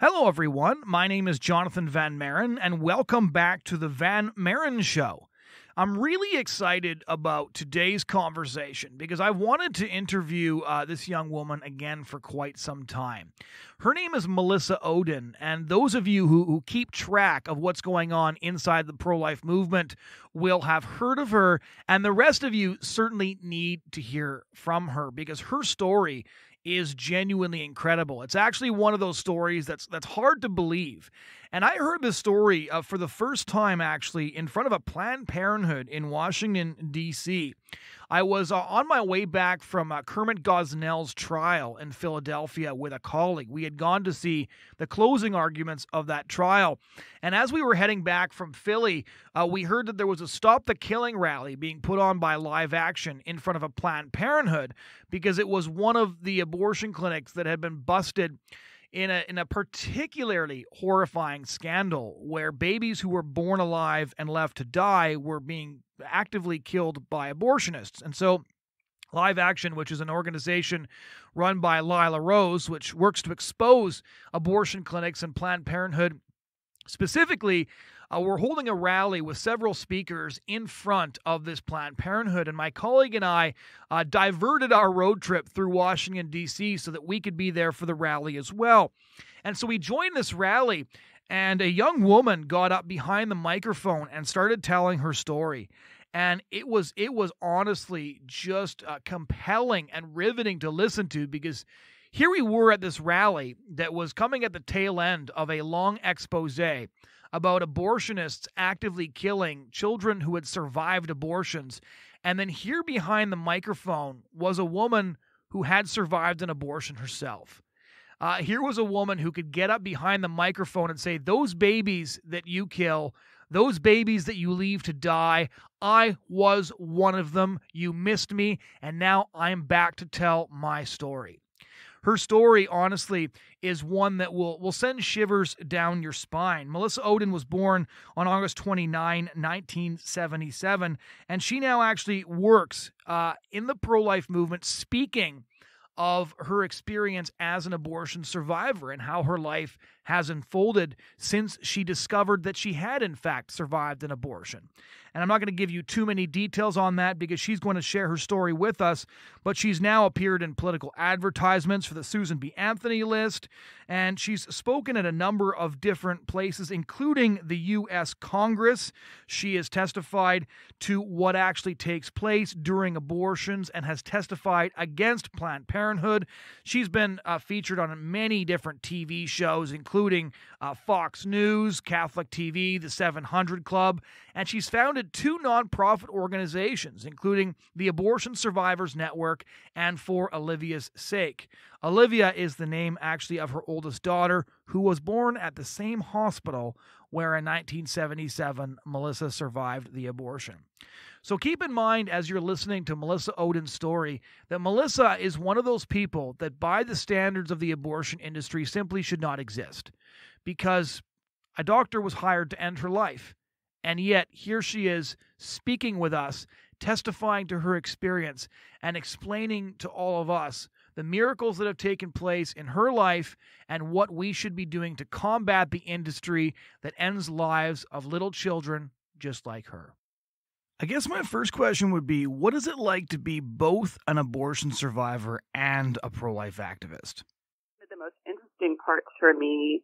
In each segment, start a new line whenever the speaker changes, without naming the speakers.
Hello, everyone. My name is Jonathon Van Maren, and welcome back to the Van Maren Show. I'm really excited about today's conversation because I've wanted to interview this young woman again for quite some time. Her name is Melissa Ohden, and those of you who keep track of what's going on inside the pro-life movement will have heard of her, and the rest of you certainly need to hear from her because her story is genuinely incredible. It's actually one of those stories that's hard to believe. And I heard this story for the first time actually in front of a Planned Parenthood in Washington, D.C. I was on my way back from Kermit Gosnell's trial in Philadelphia with a colleague. We had gone to see the closing arguments of that trial. And as we were heading back from Philly, we heard that there was a Stop the Killing rally being put on by Live Action in front of a Planned Parenthood because it was one of the abortion clinics that had been busted in a particularly horrifying scandal where babies who were born alive and left to die were being actively killed by abortionists. And so Live Action, which is an organization run by Lila Rose, which works to expose abortion clinics and Planned Parenthood specifically, we're holding a rally with several speakers in front of this Planned Parenthood, and my colleague and I diverted our road trip through Washington, D.C. so that we could be there for the rally as well. And so we joined this rally, and a young woman got up behind the microphone and started telling her story. And it was honestly just compelling and riveting to listen to because here we were at this rally that was coming at the tail end of a long expose about abortionists actively killing children who had survived abortions. And then here behind the microphone was a woman who had survived an abortion herself. Here was a woman who could get up behind the microphone and say, those babies that you kill, those babies that you leave to die, I was one of them. You missed me, and now I'm back to tell my story. Her story, honestly, is one that will send shivers down your spine. Melissa Ohden was born on August 29, 1977, and she now actually works in the pro-life movement speaking of her experience as an abortion survivor and how her life has unfolded since she discovered that she had, in fact, survived an abortion. And I'm not going to give you too many details on that because she's going to share her story with us, but she's now appeared in political advertisements for the Susan B. Anthony list, and she's spoken at a number of different places, including the U.S. Congress. She has testified to what actually takes place during abortions and has testified against Planned Parenthood. She's been featured on many different TV shows, including Fox News, Catholic TV, The 700 Club, and she's founded two nonprofit organizations, including the Abortion Survivors Network and For Olivia's Sake. Olivia is the name, actually, of her oldest daughter, who was born at the same hospital where in 1977 Melissa survived the abortion. So keep in mind as you're listening to Melissa Ohden's story that Melissa is one of those people that by the standards of the abortion industry simply should not exist because a doctor was hired to end her life. And yet here she is speaking with us, testifying to her experience and explaining to all of us the miracles that have taken place in her life and what we should be doing to combat the industry that ends lives of little children just like her. I guess my first question would be, what is it like to be both an abortion survivor and a pro-life activist?
The most interesting parts for me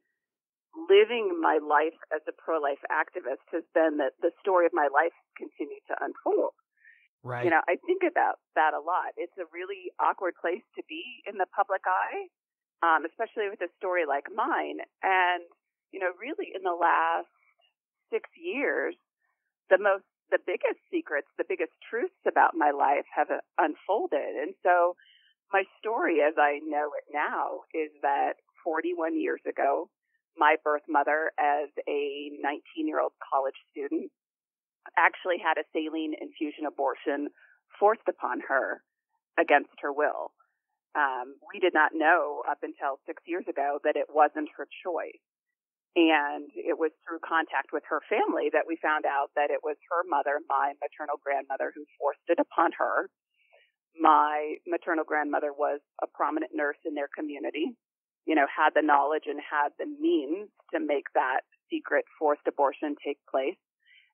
living my life as a pro-life activist has been that the story of my life continued to unfold.
Right.
You know, I think about that a lot. It's a really awkward place to be in the public eye, especially with a story like mine. And, you know, really in the last 6 years, the biggest secrets, the biggest truths about my life have unfolded. And so my story, as I know it now, is that 41 years ago, my birth mother, as a 19-year-old college student, actually had a saline infusion abortion forced upon her against her will. We did not know up until 6 years ago that it wasn't her choice. And it was through contact with her family that we found out that it was her mother, my maternal grandmother, who forced it upon her. My maternal grandmother was a prominent nurse in their community. had the knowledge and had the means to make that secret forced abortion take place.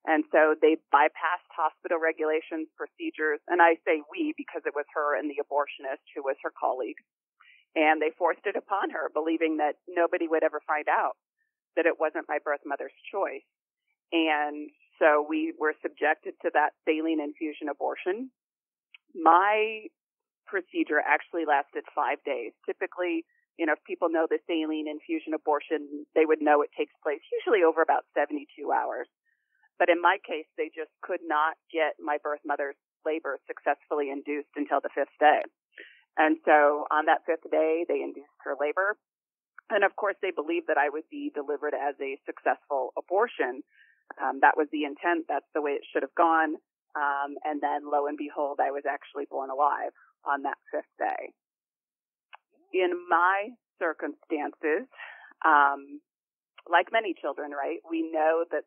And so they bypassed hospital regulations, procedures, and I say we because it was her and the abortionist who was her colleague. And they forced it upon her, believing that nobody would ever find out that it wasn't my birth mother's choice. And so we were subjected to that saline infusion abortion. My procedure actually lasted 5 days. Typically, if people know the saline infusion abortion, they would know it takes place usually over about 72 hours. But in my case, they just could not get my birth mother's labor successfully induced until the 5th day. And so on that 5th day, they induced her labor. And of course, they believed that I would be delivered as a successful abortion. That was the intent. That's the way it should have gone. And then lo and behold, I was actually born alive on that 5th day. In my circumstances, like many children, right, we know that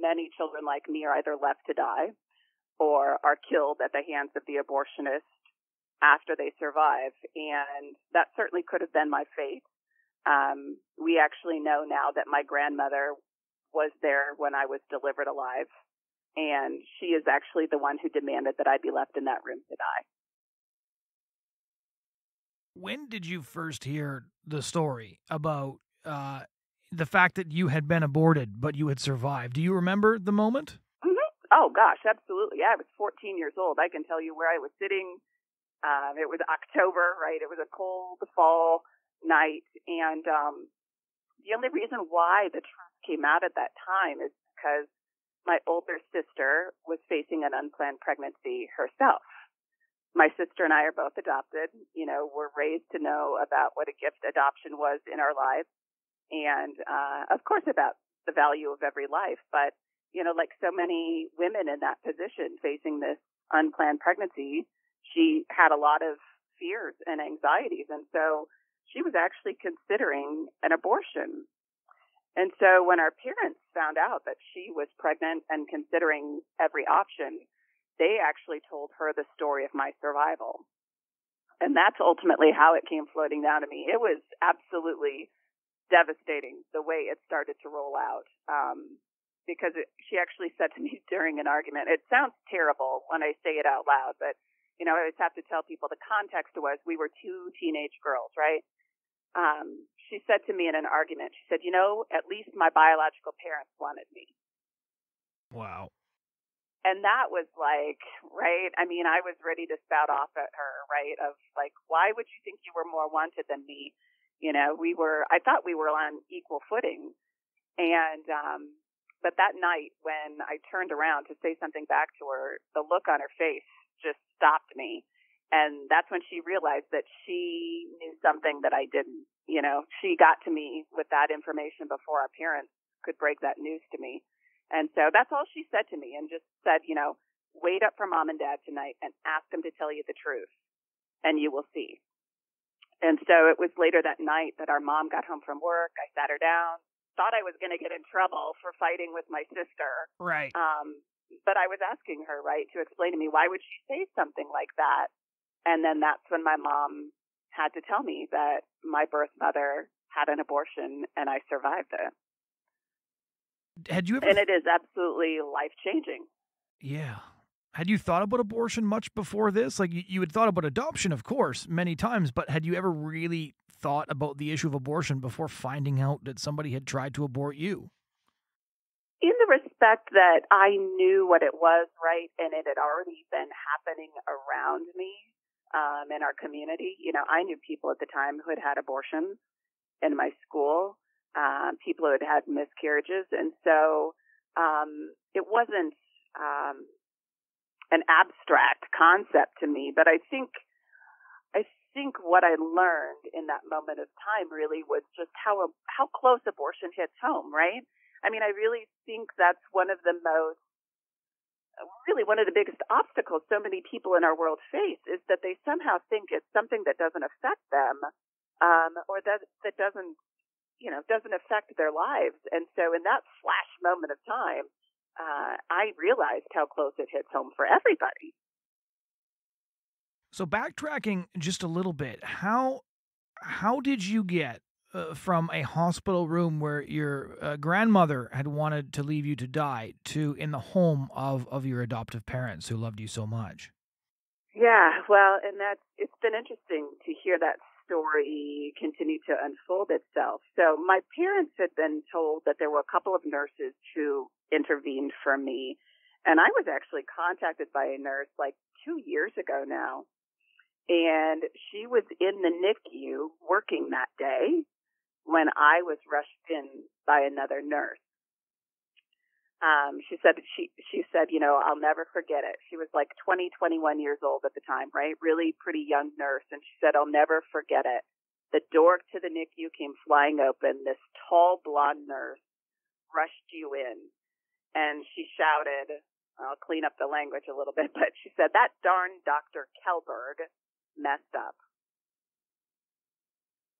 many children like me are either left to die or are killed at the hands of the abortionist after they survive. And that certainly could have been my fate. We actually know now that my grandmother was there when I was delivered alive, and she is actually the one who demanded that I be left in that room to die.
When did you first hear the story about the fact that you had been aborted, but you had survived? Do you remember the moment?
Mm-hmm. Oh, gosh, absolutely. Yeah, I was 14 years old. I can tell you where I was sitting. It was October, right? It was a cold fall night. And the only reason why the truth came out at that time is because my older sister was facing an unplanned pregnancy herself. My sister and I are both adopted. We're raised to know about what a gift adoption was in our lives. And, of course, about the value of every life. But, like so many women in that position facing this unplanned pregnancy, she had a lot of fears and anxieties. And so she was actually considering an abortion. And so when our parents found out that she was pregnant and considering every option, they actually told her the story of my survival. And that's ultimately how it came floating down to me. It was absolutely devastating the way it started to roll out. Because she actually said to me during an argument, it sounds terrible when I say it out loud, but, I always have to tell people the context was we were two teenage girls, right? She said to me in an argument, she said, at least my biological parents wanted me.
Wow.
And that was like, right? I mean, I was ready to spout off at her, right? Of like, why would you think you were more wanted than me? I thought we were on equal footing. And, but that night when I turned around to say something back to her, the look on her face just stopped me. And that's when she realized that she knew something that I didn't. She got to me with that information before our parents could break that news to me. And so that's all she said to me, and just said, wait up for mom and dad tonight and ask them to tell you the truth, and you will see. And so it was later that night that our mom got home from work. I sat her down, thought I was going to get in trouble for fighting with my sister.
Right.
But I was asking her, right, to explain to me, why would she say something like that? And then that's when my mom had to tell me that my birth mother had an abortion and I survived it.
Had you ever?
And it is absolutely life-changing.
Yeah. Had you thought about abortion much before this? Like you had thought about adoption, of course, many times, but had you ever really thought about the issue of abortion before finding out that somebody had tried to abort you?
In the respect that I knew what it was, right, and it had already been happening around me in our community. I knew people at the time who had had abortions in my school. People who had had miscarriages. And so it wasn't an abstract concept to me, but I think what I learned in that moment of time really was just how close abortion hits home, right? I mean, I really think that's one of the biggest obstacles so many people in our world face, is that they somehow think it's something that doesn't affect them, or that doesn't affect their lives. And so in that flash moment of time, I realized how close it hits home for everybody.
So backtracking just a little bit, how did you get from a hospital room where your grandmother had wanted to leave you to die to in the home of your adoptive parents who loved you so much.
Yeah, well, and it's been interesting to hear that story continue to unfold itself. So my parents had been told that there were a couple of nurses who intervened for me. And I was actually contacted by a nurse like 2 years ago now. And she was in the NICU working that day when I was rushed in by another nurse. She said, I'll never forget it. She was like 20, 21 years old at the time, right? Really pretty young nurse. And she said, I'll never forget it. The door to the NICU came flying open. This tall blonde nurse rushed you in. And she shouted, I'll clean up the language a little bit, but she said, that darn Dr. Kelberg messed up.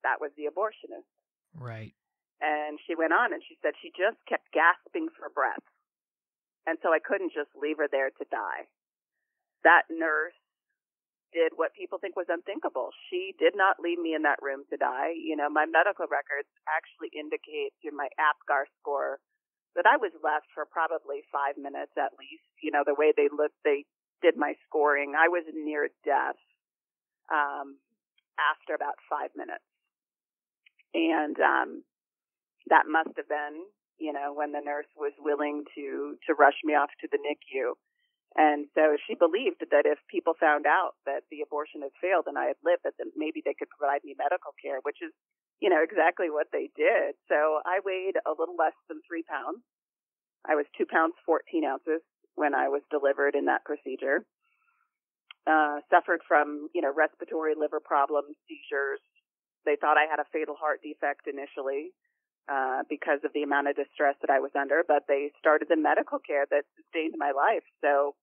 That was the abortionist.
Right.
And she went on and she said she just kept gasping for breath. And so I couldn't just leave her there to die. That nurse did what people think was unthinkable. She did not leave me in that room to die. My medical records actually indicate through my APGAR score that I was left for probably 5 minutes at least. The way they did my scoring, I was near death after about 5 minutes. And that must have been, when the nurse was willing to rush me off to the NICU. And so she believed that if people found out that the abortion had failed and I had lived, that then maybe they could provide me medical care, which is, exactly what they did. So I weighed a little less than 3 pounds. I was 2 pounds, 14 ounces when I was delivered in that procedure. Suffered from, respiratory, liver problems, seizures. They thought I had a fatal heart defect initially because of the amount of distress that I was under, but they started the medical care that sustained my life. So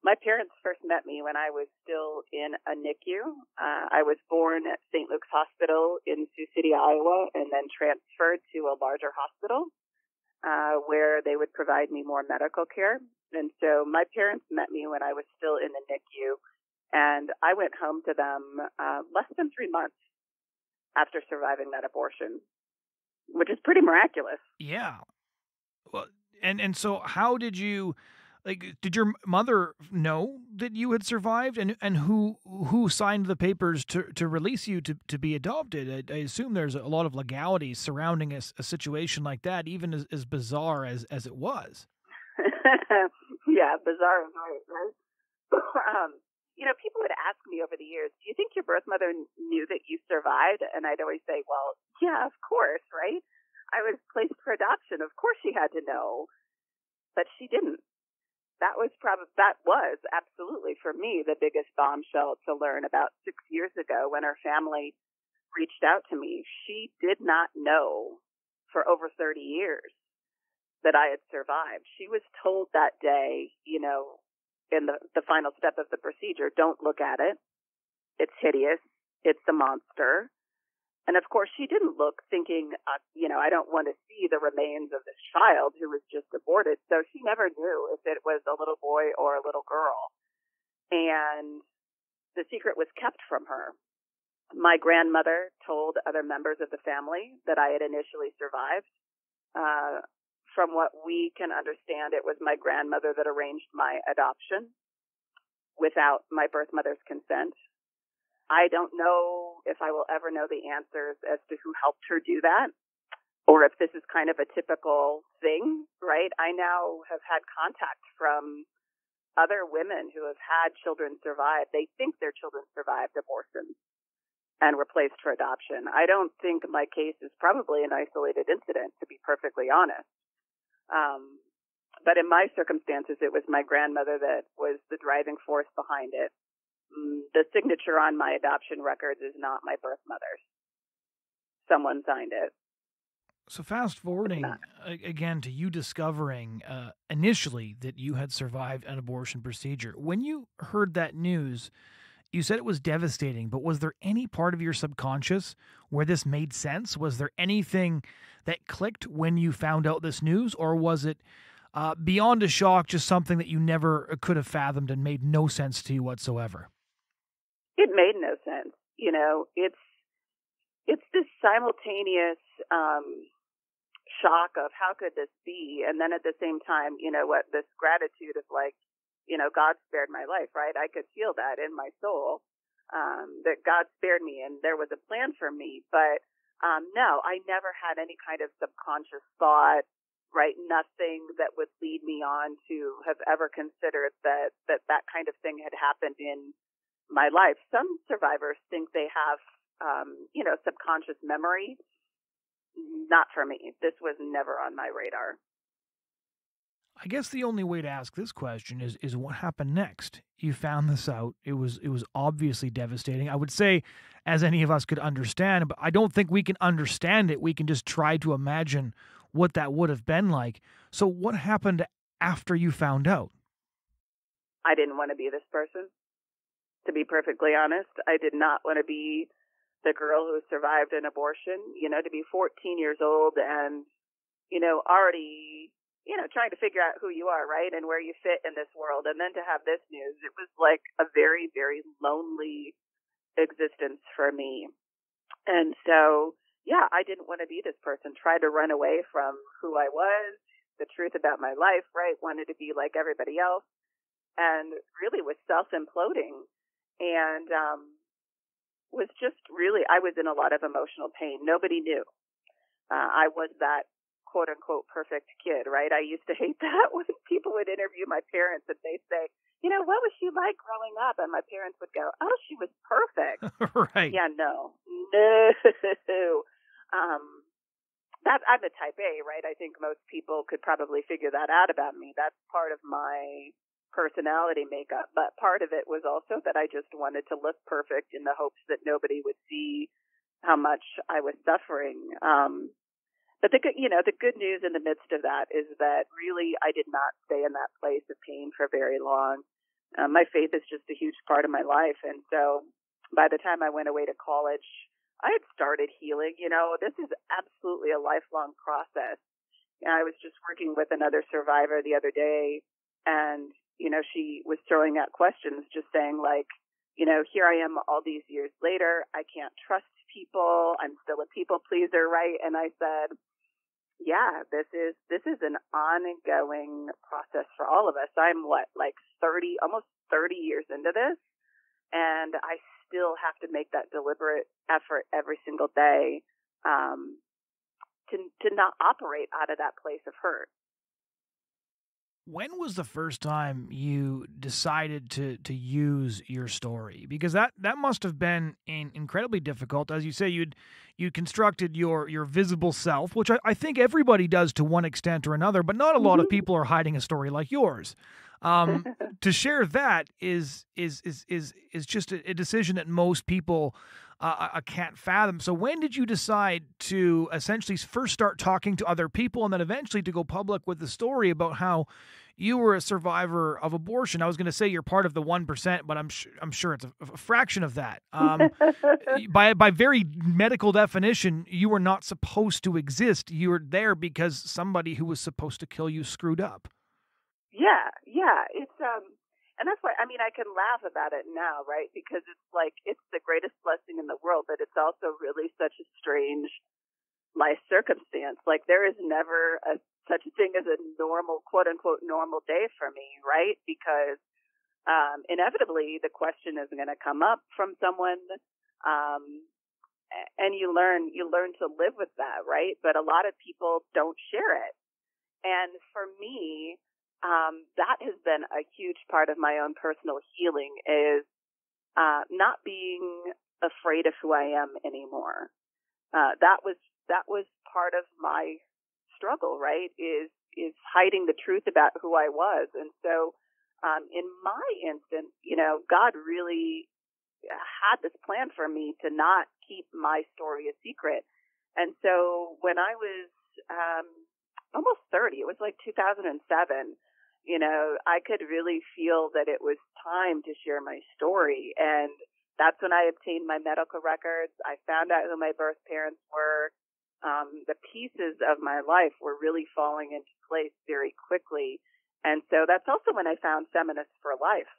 my parents first met me when I was still in a NICU. I was born at St. Luke's Hospital in Sioux City, Iowa, and then transferred to a larger hospital where they would provide me more medical care. And so my parents met me when I was still in the NICU, and I went home to them less than 3 months after surviving that abortion, which is pretty miraculous.
Yeah. Well, and so how did you, did your mother know that you had survived, and who signed the papers to release you to be adopted? I assume there's a lot of legalities surrounding a situation like that, even as bizarre as it was.
Yeah, bizarre is right? People would ask me over the years, do you think your birth mother knew that you survived? And I'd always say, well, yeah, of course, right? I was placed for adoption. Of course she had to know, but she didn't. That was absolutely for me the biggest bombshell to learn about 6 years ago when her family reached out to me. She did not know for over 30 years that I had survived. She was told that day, in the final step of the procedure, don't look at it. It's hideous. It's a monster. And of course, she didn't look thinking, I don't want to see the remains of this child who was just aborted. So she never knew if it was a little boy or a little girl. And the secret was kept from her. My grandmother told other members of the family that I had initially survived. From what we can understand, it was my grandmother that arranged my adoption without my birth mother's consent. I don't know if I will ever know the answers as to who helped her do that, or if this is kind of a typical thing, right? I now have had contact from other women who have had children survive. They think their children survived abortion and were placed for adoption. I don't think my case is probably an isolated incident, to be perfectly honest. But in my circumstances, it was my grandmother that was the driving force behind it. The signature on my adoption records is not my birth mother's. Someone signed it.
So fast forwarding again to you discovering initially that you had survived an abortion procedure. When you heard that news, you said it was devastating, but was there any part of your subconscious where this made sense? Was there anything that clicked when you found out this news, or was it beyond a shock, just something that you never could have fathomed and made no sense to you whatsoever?
It made no sense. it's this simultaneous shock of how could this be, and then at the same time, this gratitude of like, God spared my life, right? I could feel that in my soul, that God spared me and there was a plan for me. But no, I never had any kind of subconscious thought, right? Nothing that would lead me on to have ever considered that kind of thing had happened in my life. Some survivors think they have, subconscious memory. Not for me. This was never on my radar.
I guess the only way to ask this question is what happened next? You found this out. It was obviously devastating. I would say, as any of us could understand, but I don't think we can understand it. We can just try to imagine what that would have been like. So what happened after you found out?
I didn't want to be this person. To be perfectly honest, I did not want to be the girl who survived an abortion, to be 14 years old and, already, trying to figure out who you are, right, and where you fit in this world. And then to have this news, it was like a very, very lonely existence for me. And so, yeah, I didn't want to be this person, try to run away from who I was, the truth about my life, right, wanted to be like everybody else, and really was self-imploding. And was just really, I was in a lot of emotional pain. Nobody knew. I was that quote unquote perfect kid, right? I used to hate that when people would interview my parents and they'd say, what was she like growing up? And my parents would go, oh, she was perfect.
Right.
Yeah, no. I'm a type A, right? I think most people could probably figure that out about me. That's part of my personality makeup, but part of it was also that I just wanted to look perfect in the hopes that nobody would see how much I was suffering. But the good news in the midst of that is that really I did not stay in that place of pain for very long. My faith is just a huge part of my life, and so by the time I went away to college, I had started healing. This is absolutely a lifelong process. I was just working with another survivor the other day, and she was throwing out questions, just saying like, here I am all these years later. I can't trust people. I'm still a people pleaser, right? And I said, yeah, this is an ongoing process for all of us. I'm like almost 30 years into this, and I still have to make that deliberate effort every single day to not operate out of that place of hurt.
When was the first time you decided to use your story? Because that must have been incredibly difficult. As you say, you constructed your visible self, which I think everybody does to one extent or another, but not a lot of people are hiding a story like yours. To share that is just a decision that most people can't fathom. So when did you decide to essentially first start talking to other people and then eventually to go public with the story about how you were a survivor of abortion? I was going to say you're part of the 1%, but I'm sure it's a fraction of that. By very medical definition, you were not supposed to exist. You were there because somebody who was supposed to kill you screwed up.
Yeah. It's and that's why, I can laugh about it now, right? Because it's like, it's the greatest blessing in the world, but it's also really such a strange life circumstance. Like, there is never such a thing as a normal, quote unquote, normal day for me, right? Because inevitably the question is going to come up from someone, and you learn to live with that, right? But a lot of people don't share it. And for me, that has been a huge part of my own personal healing, is not being afraid of who I am anymore. That was part of my struggle, right? Is hiding the truth about who I was. And so, in my instance, God really had this plan for me to not keep my story a secret. And so when I was almost 30, it was like 2007, I could really feel that it was time to share my story. And that's when I obtained my medical records. I found out who my birth parents were. The pieces of my life were really falling into place very quickly. And so that's also when I found Feminists for Life.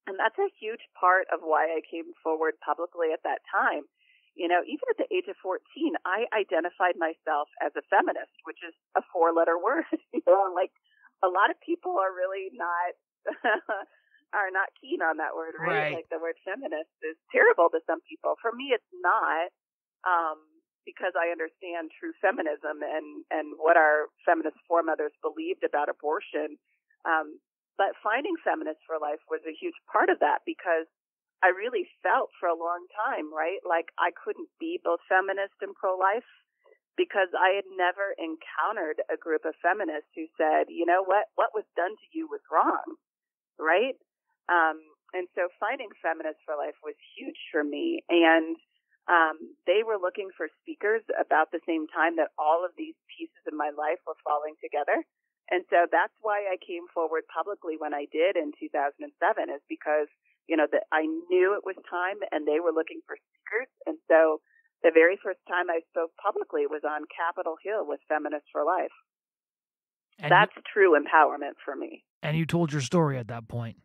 And that's a huge part of why I came forward publicly at that time, even at the age of 14, I identified myself as a feminist, which is a 4-letter word. Like a lot of people are really not are not keen on that word, right?
Right.
Like the word feminist is terrible to some people. For me, it's not, because I understand true feminism and what our feminist foremothers believed about abortion. But finding Feminists for Life was a huge part of that, because I really felt for a long time, right, like I couldn't be both feminist and pro-life, because I had never encountered a group of feminists who said, you know what was done to you was wrong, right? And so finding Feminists for Life was huge for me. And they were looking for speakers about the same time that all of these pieces of my life were falling together. And so that's why I came forward publicly when I did in 2007, is because, that I knew it was time and they were looking for speakers. And so the very first time I spoke publicly was on Capitol Hill with Feminists for Life. And that's true empowerment for me.
And you told your story at that point.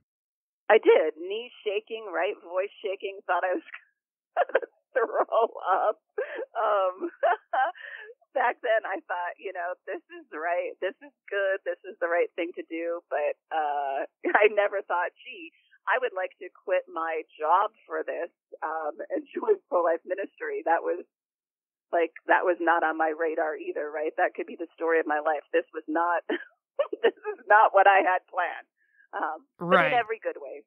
I did. Knees shaking, right? Voice shaking. Thought I was going to throw up. Back then I thought, this is right. This is good. This is the right thing to do. But I never thought, gee, I would like to quit my job for this and join pro-life ministry. That was not on my radar either, right? That could be the story of my life. This was not this is not what I had planned.
Right.
But in every good way.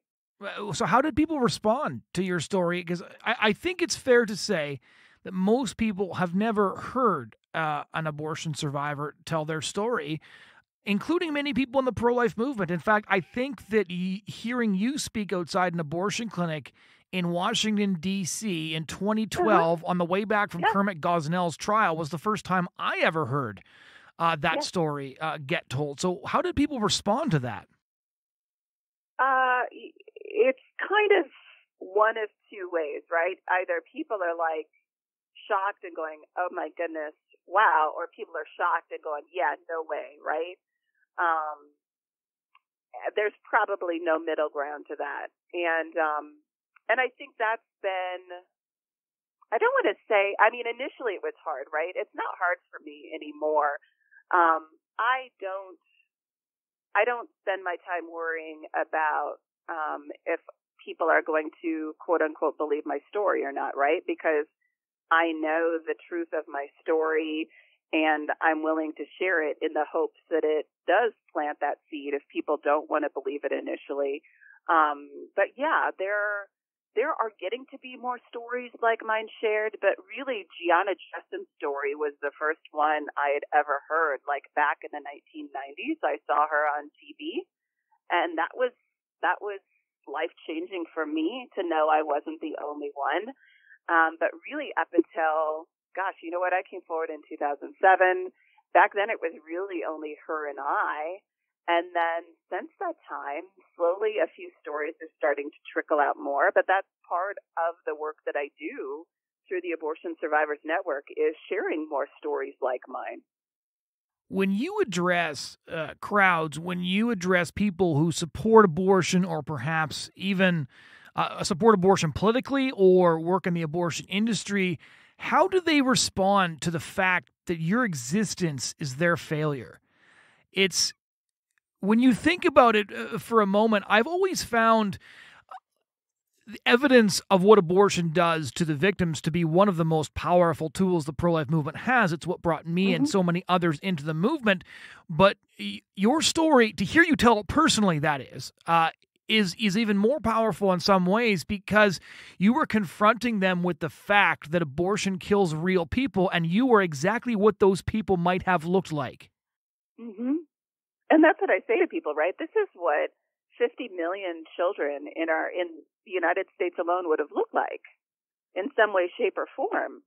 So how did people respond to your story? Because I think it's fair to say that most people have never heard an abortion survivor tell their story, including many people in the pro-life movement. In fact, I think that hearing you speak outside an abortion clinic in Washington, D.C. in 2012 on the way back from Kermit Gosnell's trial was the first time I ever heard that story get told. So how did people respond to that?
It's kind of one of two ways, right? Either people are like shocked and going, oh my goodness, wow, or people are shocked and going, yeah, no way, right? There's probably no middle ground to that. And I think that's been, I don't want to say, initially it was hard, right? It's not hard for me anymore. I don't spend my time worrying about if people are going to, quote unquote, believe my story or not, right? Because I know the truth of my story and I'm willing to share it in the hopes that it does plant that seed if people don't want to believe it initially. But yeah, there are getting to be more stories like mine shared, but really Gianna Justin's story was the first one I had ever heard. Like back in the 1990s, I saw her on TV, and that was life-changing for me to know I wasn't the only one. But really up until, I came forward in 2007. Back then it was really only her and I. And then since that time, slowly a few stories are starting to trickle out more. But that's part of the work that I do through the Abortion Survivors Network, is sharing more stories like mine.
When you address crowds, when you address people who support abortion or perhaps even support abortion politically or work in the abortion industry, how do they respond to the fact that your existence is their failure? When you think about it for a moment, I've always found the evidence of what abortion does to the victims to be one of the most powerful tools the pro-life movement has. It's what brought me and so many others into the movement. But your story, to hear you tell it personally, that is even more powerful in some ways, because you were confronting them with the fact that abortion kills real people, and you were exactly what those people might have looked like.
Mm-hmm. And that's what I say to people, right? This is what 50 million children in the United States alone would have looked like in some way, shape, or form.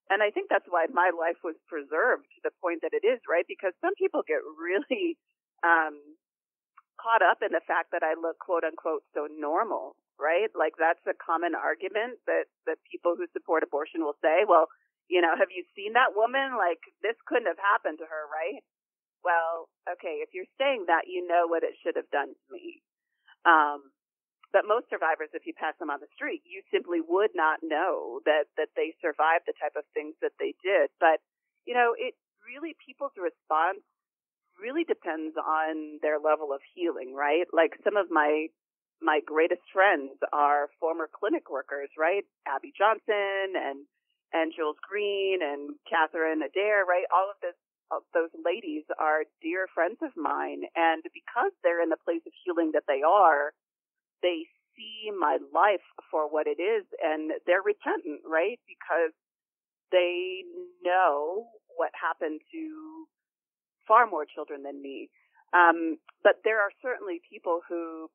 And I think that's why my life was preserved to the point that it is, right? Because some people get really caught up in the fact that I look, quote unquote, so normal, right? Like that's a common argument that people who support abortion will say, well, have you seen that woman? Like this couldn't have happened to her, right? Well, okay, if you're saying that, you know what it should have done to me. But most survivors, if you pass them on the street, you simply would not know that they survived the type of things that they did. But, it really, people's response really depends on their level of healing, right? Like some of my greatest friends are former clinic workers, right? Abby Johnson and Jules Green and Catherine Adair, right? All of those ladies are dear friends of mine. And because they're in the place of healing that they are, they see my life for what it is, and they're repentant, right? Because they know what happened to far more children than me. But there are certainly people who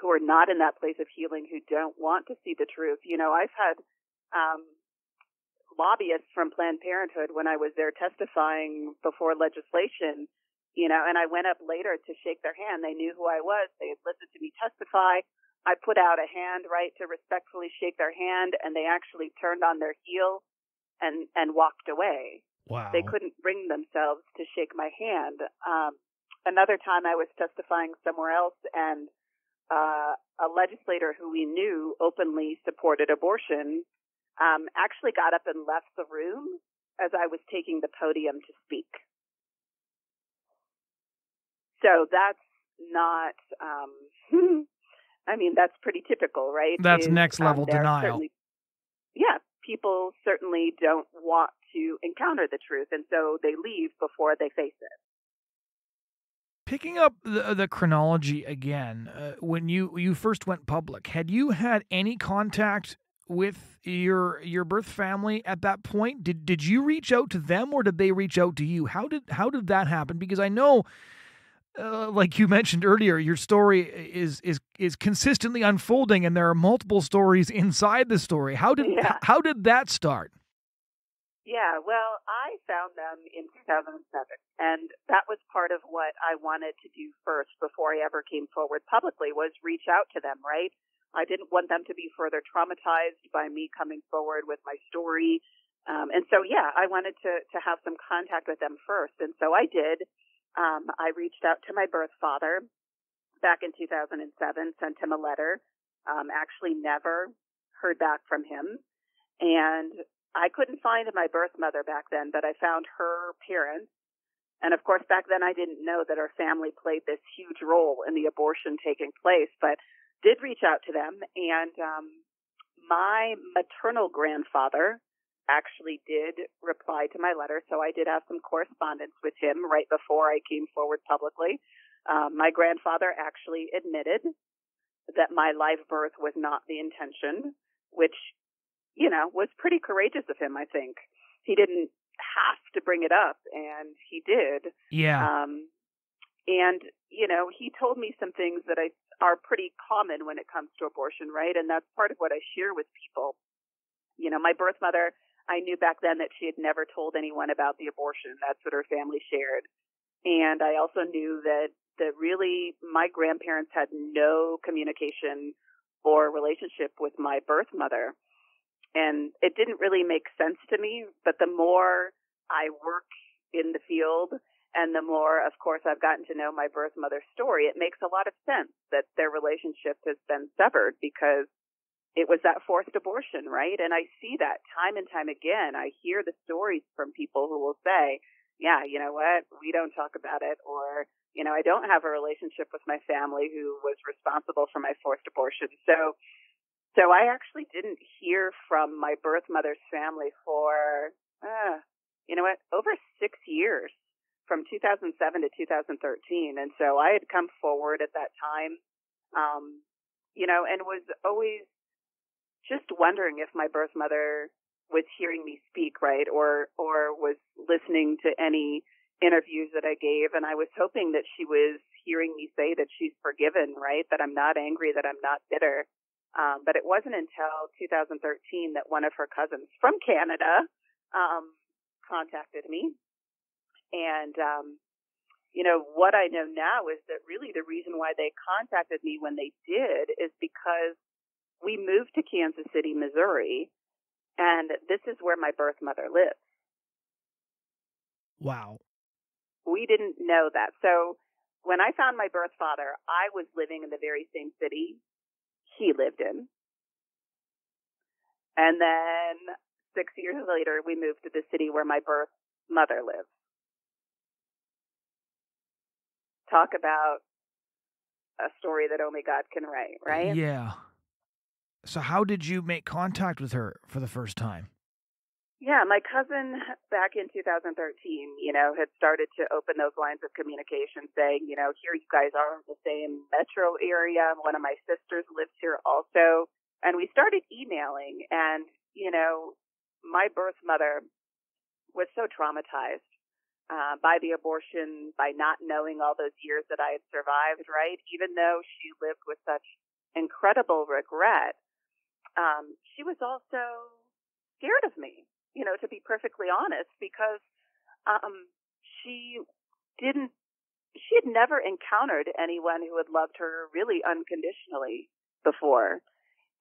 are not in that place of healing, who don't want to see the truth. I've had lobbyists from Planned Parenthood when I was there testifying before legislation, and I went up later to shake their hand. They knew who I was. They had listened to me testify. I put out a hand, right, to respectfully shake their hand, and they actually turned on their heel and walked away.
Wow.
They couldn't bring themselves to shake my hand. Another time I was testifying somewhere else, and a legislator who we knew openly supported abortion actually got up and left the room as I was taking the podium to speak. So that's not, that's pretty typical, right?
That's next level denial.
People certainly don't want to encounter the truth, and so they leave before they face it.
Picking up the chronology again, when you first went public, had you had any contact with your birth family at that point? Did you reach out to them, or did they reach out to you? How did that happen? Because I know, like you mentioned earlier, your story is consistently unfolding, and there are multiple stories inside the story. How did that start?
Yeah, well, I found them in 2007, and that was part of what I wanted to do first before I ever came forward publicly, was reach out to them, right? I didn't want them to be further traumatized by me coming forward with my story. And so, I wanted to have some contact with them first, and so I did. I reached out to my birth father back in 2007, sent him a letter, actually never heard back from him, and I couldn't find my birth mother back then, but I found her parents. And of course, back then I didn't know that her family played this huge role in the abortion taking place, but did reach out to them. And my maternal grandfather actually did reply to my letter, so I did have some correspondence with him right before I came forward publicly. My grandfather actually admitted that my live birth was not the intention, which was pretty courageous of him, I think. He didn't have to bring it up, and he did.
Yeah.
And, he told me some things that are pretty common when it comes to abortion, right? And that's part of what I share with people. My birth mother, I knew back then that she had never told anyone about the abortion. That's what her family shared. And I also knew that really my grandparents had no communication or relationship with my birth mother. And it didn't really make sense to me, but the more I work in the field and the more, of course, I've gotten to know my birth mother's story, it makes a lot of sense that their relationship has been severed because it was that forced abortion, right? And I see that time and time again. I hear the stories from people who will say, yeah, you know what, we don't talk about it, or, I don't have a relationship with my family who was responsible for my forced abortion. So I actually didn't hear from my birth mother's family for, over 6 years, from 2007 to 2013. And so I had come forward at that time, and was always just wondering if my birth mother was hearing me speak, right, or was listening to any interviews that I gave. And I was hoping that she was hearing me say that she's forgiven, right, that I'm not angry, that I'm not bitter. But it wasn't until 2013 that one of her cousins from Canada contacted me. And, what I know now is that really the reason why they contacted me when they did is because we moved to Kansas City, Missouri, and this is where my birth mother lives.
Wow.
We didn't know that. So when I found my birth father, I was living in the very same city he lived in. And then 6 years later, we moved to the city where my birth mother lives. Talk about a story that only God can write, right?
Yeah. So how did you make contact with her for the first time?
Yeah, my cousin back in 2013, had started to open those lines of communication saying, here you guys are in the same metro area. One of my sisters lives here also. And we started emailing, and, my birth mother was so traumatized by the abortion, by not knowing all those years that I had survived, right? Even though she lived with such incredible regret, she was also scared of me, to be perfectly honest, because she had never encountered anyone who had loved her really unconditionally before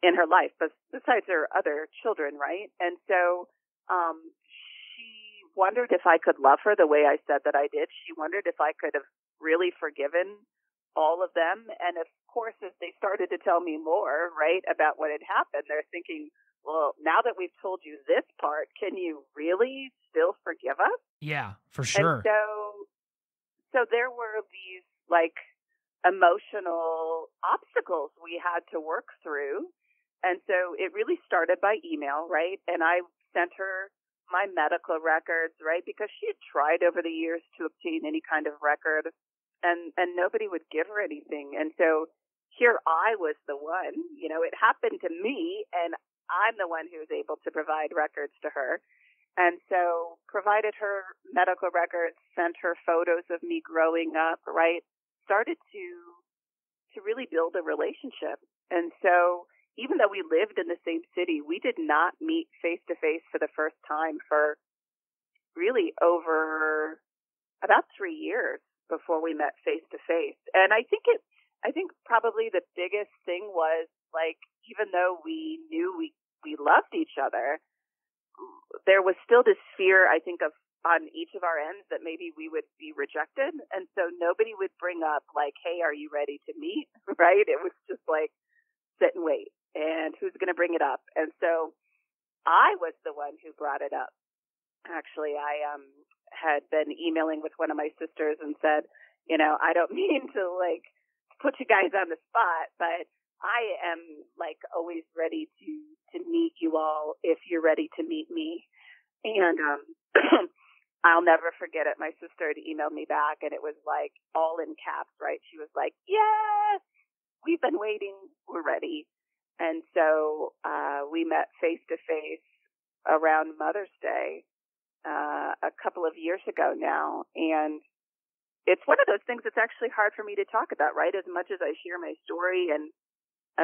in her life, but besides her other children, right? And so she wondered if I could love her the way I said that I did. She wondered if I could have really forgiven all of them. And of course, as they started to tell me more, right, about what had happened, they're thinking, well, now that we've told you this part, can you really still forgive us?
Yeah, for sure.
And so there were these emotional obstacles we had to work through. And so it really started by email, right? And I sent her my medical records, right? Because she had tried over the years to obtain any kind of record, and nobody would give her anything. And so here I was the one, it happened to me, and I'm the one who was able to provide records to her. And so provided her medical records, sent her photos of me growing up, right? Started to really build a relationship. And so even though we lived in the same city, we did not meet face to face for the first time for really over about 3 years before we met face to face. And I think probably the biggest thing was, even though we knew we loved each other, there was still this fear, I think, of on each of our ends that maybe we would be rejected. And so nobody would bring up hey, are you ready to meet? Right? It was just sit and wait. And who's going to bring it up? And so I was the one who brought it up. Actually, I had been emailing with one of my sisters and said, I don't mean to put you guys on the spot, but I am always ready to meet you all if you're ready to meet me. And I'll never forget it. My sister had emailed me back, and it was all in caps, right? She was like, yes, we've been waiting. We're ready. And so we met face to face around Mother's Day a couple of years ago now. And it's one of those things that's actually hard for me to talk about, right? As much as I share my story and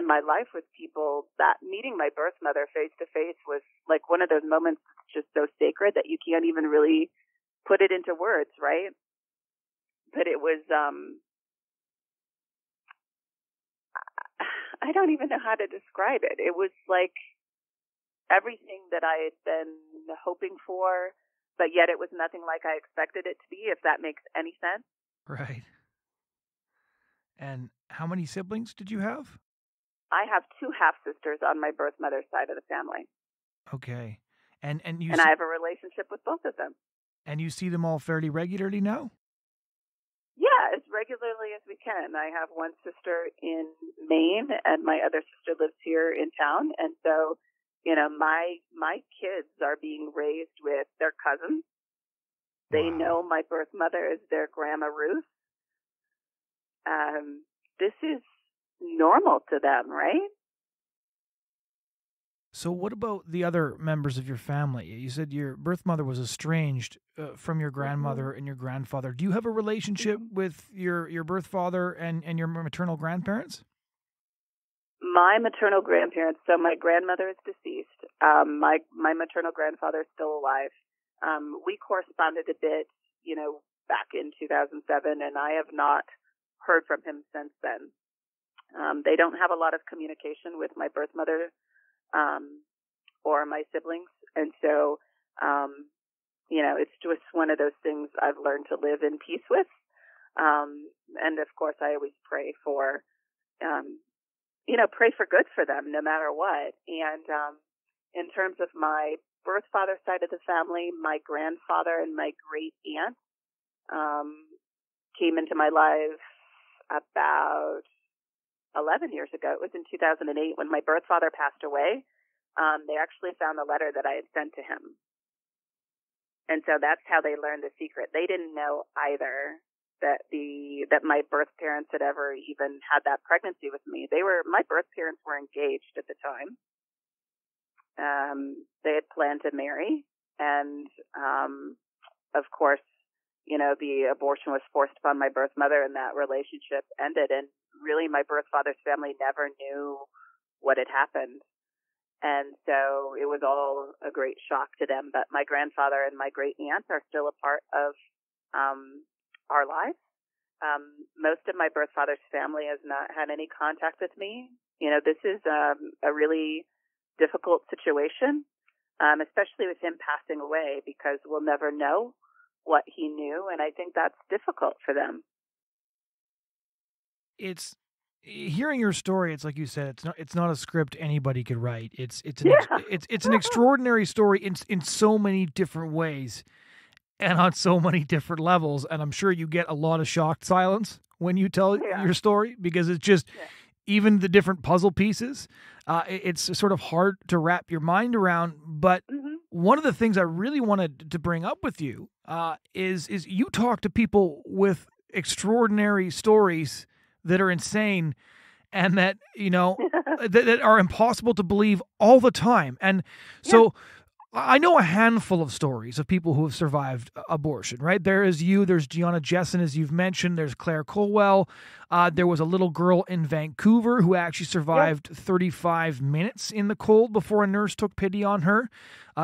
my life with people, that meeting my birth mother face to face was one of those moments that's just so sacred that you can't even really put it into words, right? But it was I don't even know how to describe it. It was everything that I had been hoping for, but yet it was nothing like I expected it to be, if that makes any sense.
Right. And how many siblings did you have?
I have 2 half-sisters on my birth mother's side of the family.
Okay. And I
have a relationship with both of them.
And you see them all fairly regularly now?
Yeah, as regularly as we can. I have one sister in Maine, and my other sister lives here in town. And so, my kids are being raised with their cousins. They know my birth mother is their Grandma Ruth. This is normal to them, right?
So what about the other members of your family? You said your birth mother was estranged from your grandmother and your grandfather. Do you have a relationship with your birth father and your maternal grandparents?
My maternal grandparents, so my grandmother is deceased. My maternal grandfather is still alive. We corresponded a bit, back in 2007, and I have not heard from him since then. They don't have a lot of communication with my birth mother or my siblings. And so, it's just one of those things I've learned to live in peace with. And of course, I always pray for, pray for good for them no matter what. And in terms of my birth father side of the family, my grandfather and my great aunt came into my life about 11 years ago. It was in 2008 when my birth father passed away. They actually found the letter that I had sent to him. And so that's how they learned the secret. They didn't know either that my birth parents had ever even had that pregnancy with me. My birth parents were engaged at the time. They had planned to marry, and of course, the abortion was forced upon my birth mother, and that relationship ended. And really, my birth father's family never knew what had happened. And so it was all a great shock to them. But my grandfather and my great aunt are still a part of our lives. Most of my birth father's family has not had any contact with me. This is a really difficult situation, especially with him passing away, because we'll never know what he knew. And I think that's difficult for them.
It's hearing your story. It's like you said, it's not a script anybody could write. It's an extraordinary story in so many different ways and on so many different levels. And I'm sure you get a lot of shocked silence when you tell your story, because it's just even the different puzzle pieces. It's sort of hard to wrap your mind around. But one of the things I really wanted to bring up with you is you talk to people with extraordinary stories that are insane and that, that are impossible to believe all the time. And so I know a handful of stories of people who have survived abortion, right? There is you, there's Gianna Jessen, as you've mentioned, there's Claire Colwell. There was a little girl in Vancouver who actually survived 35 minutes in the cold before a nurse took pity on her.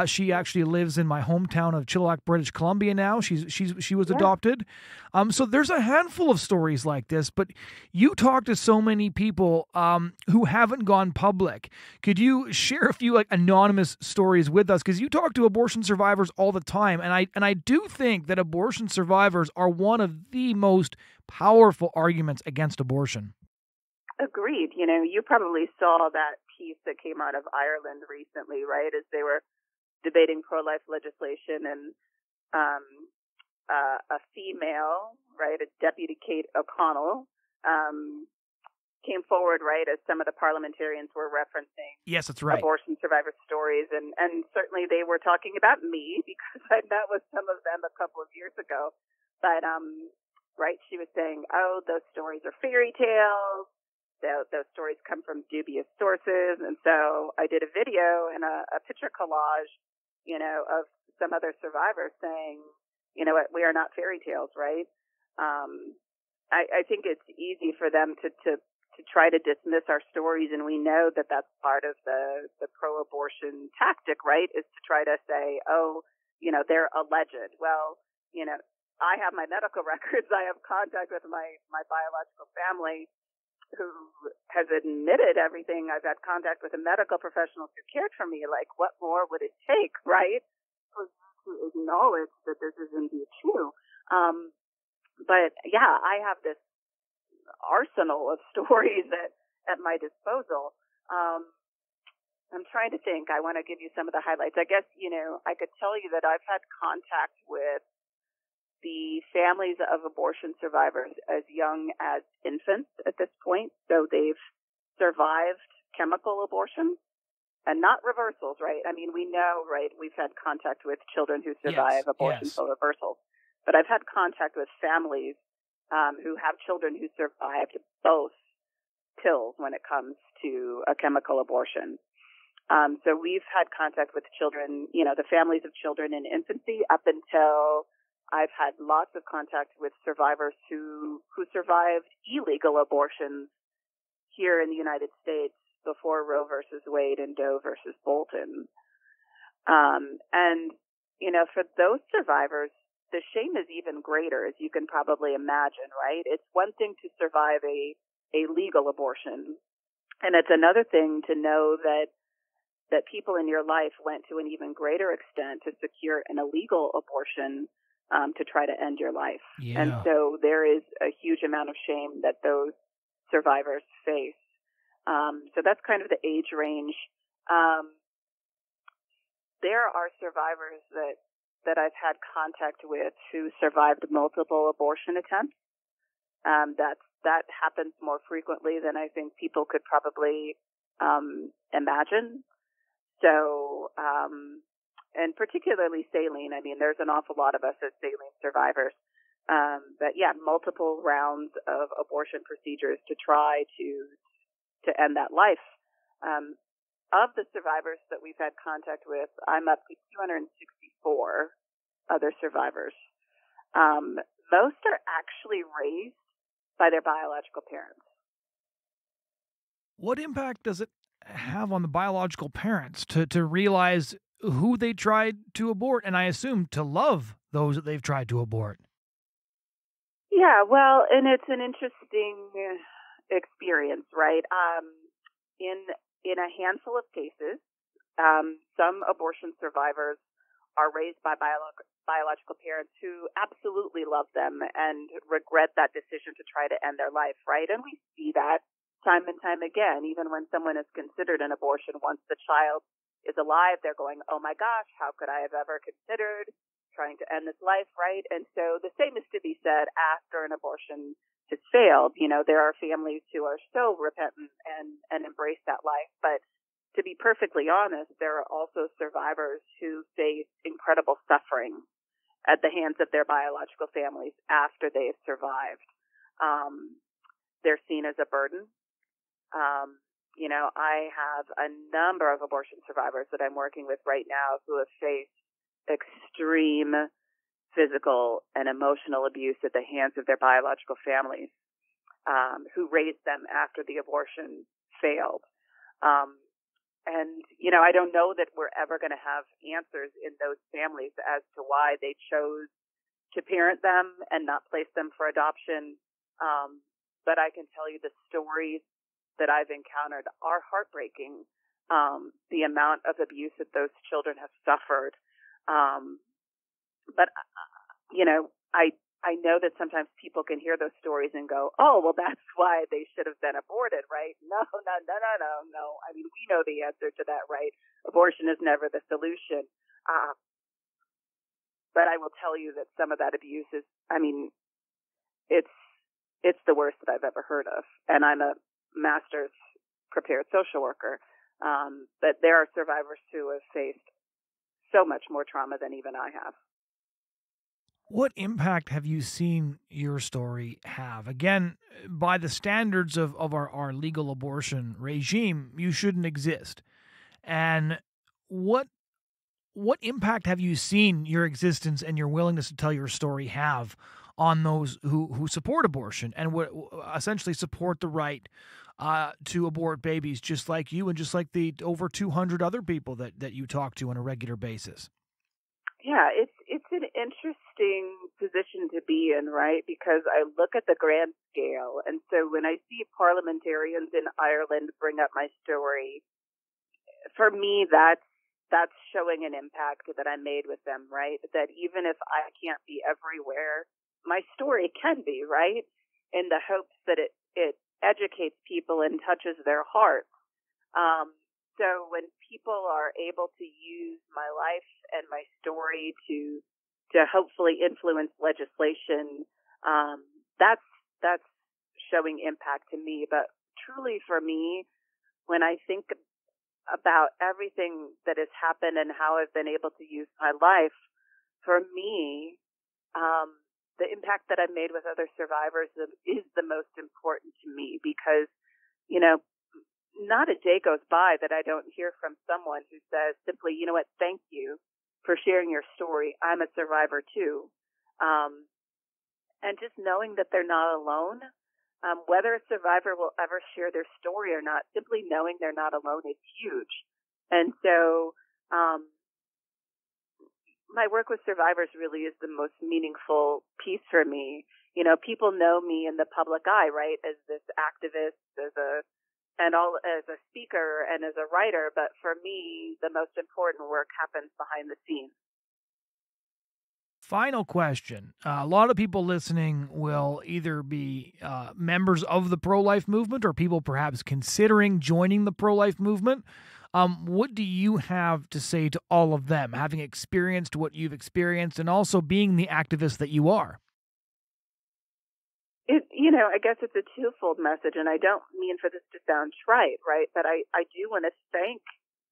She actually lives in my hometown of Chilliwack, British Columbia now. She was adopted. So there's a handful of stories like this, but you talk to so many people who haven't gone public. Could you share a few anonymous stories with us? Because you talk to abortion survivors all the time, and I do think that abortion survivors are one of the most powerful arguments against abortion.
Agreed. You probably saw that piece that came out of Ireland recently, right? As they were debating pro-life legislation, and a female, right, a Deputy Kate O'Connell, came forward, right, as some of the parliamentarians were referencing
that's right,
abortion survivor stories, and certainly they were talking about me because I met with some of them a couple of years ago. But right, she was saying, oh, those stories are fairy tales. Those stories come from dubious sources. And so I did a video and a picture collage, of some other survivors saying, we are not fairy tales, right? I think it's easy for them to try to dismiss our stories, and we know that that's part of the pro-abortion tactic, right? Is to try to say, oh, they're alleged. Well, I have my medical records. I have contact with my biological family who has admitted everything. I've had contact with the medical professionals who cared for me. Like, what more would it take, right, for you to acknowledge that this is indeed true? But yeah, I have this arsenal of stories at my disposal. I'm trying to think. I want to give you some of the highlights. I guess, I could tell you that I've had contact with the families of abortion survivors as young as infants at this point. So they've survived chemical abortion and not reversals, right? I mean, we know, right, we've had contact with children who survive abortion for reversals. But I've had contact with families who have children who survived both pills when it comes to a chemical abortion. So we've had contact with children, the families of children in infancy up until I've had lots of contact with survivors who survived illegal abortions here in the United States before Roe versus Wade and Doe versus Bolton. And, for those survivors, the shame is even greater, as you can probably imagine, right? It's one thing to survive a legal abortion, and it's another thing to know that people in your life went to an even greater extent to secure an illegal abortion to try to end your life. Yeah. And so there is a huge amount of shame that those survivors face. So that's kind of the age range. There are survivors that I've had contact with who survived multiple abortion attempts. That happens more frequently than I think people could probably imagine. So, and particularly saline. I mean, there's an awful lot of us as saline survivors. But yeah, multiple rounds of abortion procedures to try to end that life. Of the survivors that we've had contact with, I'm up to 264 other survivors. Most are actually raised by their biological parents.
What impact does it have on the biological parents to realize who they tried to abort, and I assume to love those that they've tried to abort?
Yeah, well, and it's an interesting experience, right? In a handful of cases, some abortion survivors are raised by biological parents who absolutely love them and regret that decision to try to end their life, right? And we see that time and time again. Even when someone is considered an abortion, once the child is alive, they're going, oh my gosh, how could I have ever considered trying to end this life, right? And so the same is to be said after an abortion has failed. You know, there are families who are so repentant and embrace that life. But to be perfectly honest, there are also survivors who face incredible suffering at the hands of their biological families after they have survived. They're seen as a burden. You know, I have a number of abortion survivors that I'm working with right now who have faced extreme physical and emotional abuse at the hands of their biological families, who raised them after the abortion failed. And, you know, I don't know that we're ever going to have answers in those families as to why they chose to parent them and not place them for adoption. But I can tell you the stories that I've encountered are heartbreaking. The amount of abuse that those children have suffered. But, you know, I know that sometimes people can hear those stories and go, oh, well, that's why they should have been aborted, right? No. I mean, we know the answer to that, right? Abortion is never the solution. But I will tell you that some of that abuse is, I mean, it's the worst that I've ever heard of. And I'm a master's prepared social worker. But there are survivors who have faced so much more trauma than even I have.
What impact have you seen your story have? Again, by the standards of our legal abortion regime, you shouldn't exist. And what impact have you seen your existence and your willingness to tell your story have on those who support abortion and essentially support the right to abort babies, just like you and just like the over 200 other people that you talk to on a regular basis?
Yeah, it's an interesting position to be in, right? Because I look at the grand scale, and so when I see parliamentarians in Ireland bring up my story, for me that's showing an impact that I made with them, right? That even if I can't be everywhere, my story can be, right? In the hopes that it educates people and touches their hearts. So when people are able to use my life and my story to hopefully influence legislation, that's showing impact to me. But truly for me, when I think about everything that has happened and how I've been able to use my life, for me, the impact that I've made with other survivors is the most important to me because, you know, not a day goes by that I don't hear from someone who says simply, you know what, thank you for sharing your story. I'm a survivor too. And just knowing that they're not alone, whether a survivor will ever share their story or not, simply knowing they're not alone is huge. And so my work with survivors really is the most meaningful piece for me. You know, people know me in the public eye, right, as this activist, as a speaker and as a writer, but for me, the most important work happens behind the scenes.
Final question. A lot of people listening will either be members of the pro-life movement or people perhaps considering joining the pro-life movement. What do you have to say to all of them, having experienced what you've experienced and also being the activist that you are?
I guess it's a twofold message, and I don't mean for this to sound trite, right? But I do want to thank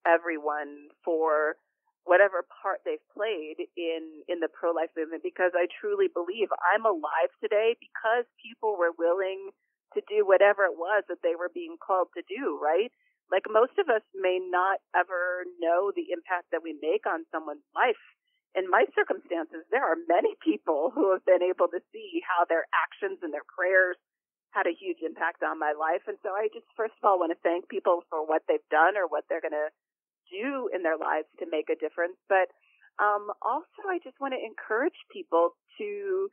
everyone for whatever part they've played in the pro-life movement, because I truly believe I'm alive today because people were willing to do whatever it was that they were being called to do, right? Like, most of us may not ever know the impact that we make on someone's life. In my circumstances, there are many people who have been able to see how their actions and their prayers had a huge impact on my life. And so I just, first of all, want to thank people for what they've done or what they're going to do in their lives to make a difference. But also, I just want to encourage people to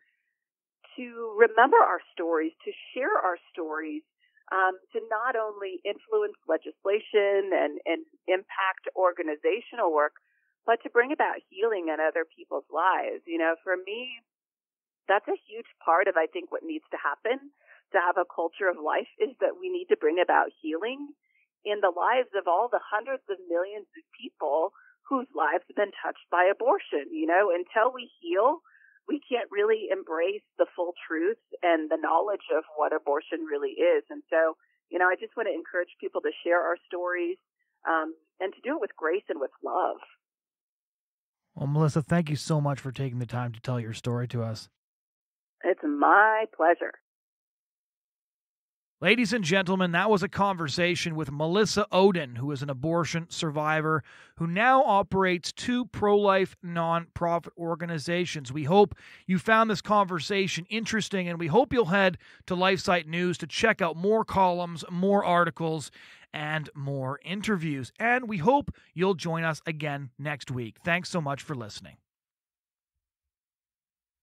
remember our stories, to share our stories, to not only influence legislation and impact organizational work, but to bring about healing in other people's lives. For me, that's a huge part of, I think, what needs to happen to have a culture of life, is that we need to bring about healing in the lives of all the hundreds of millions of people whose lives have been touched by abortion. Until we heal, we can't really embrace the full truth and the knowledge of what abortion really is. And so, I just want to encourage people to share our stories and to do it with grace and with love.
Well, Melissa, thank you so much for taking the time to tell your story to us.
It's my pleasure.
Ladies and gentlemen, that was a conversation with Melissa Ohden, who is an abortion survivor who now operates 2 pro-life nonprofit organizations. We hope you found this conversation interesting, and we hope you'll head to LifeSite News to check out more columns, more articles, and more interviews. And we hope you'll join us again next week. Thanks so much for listening.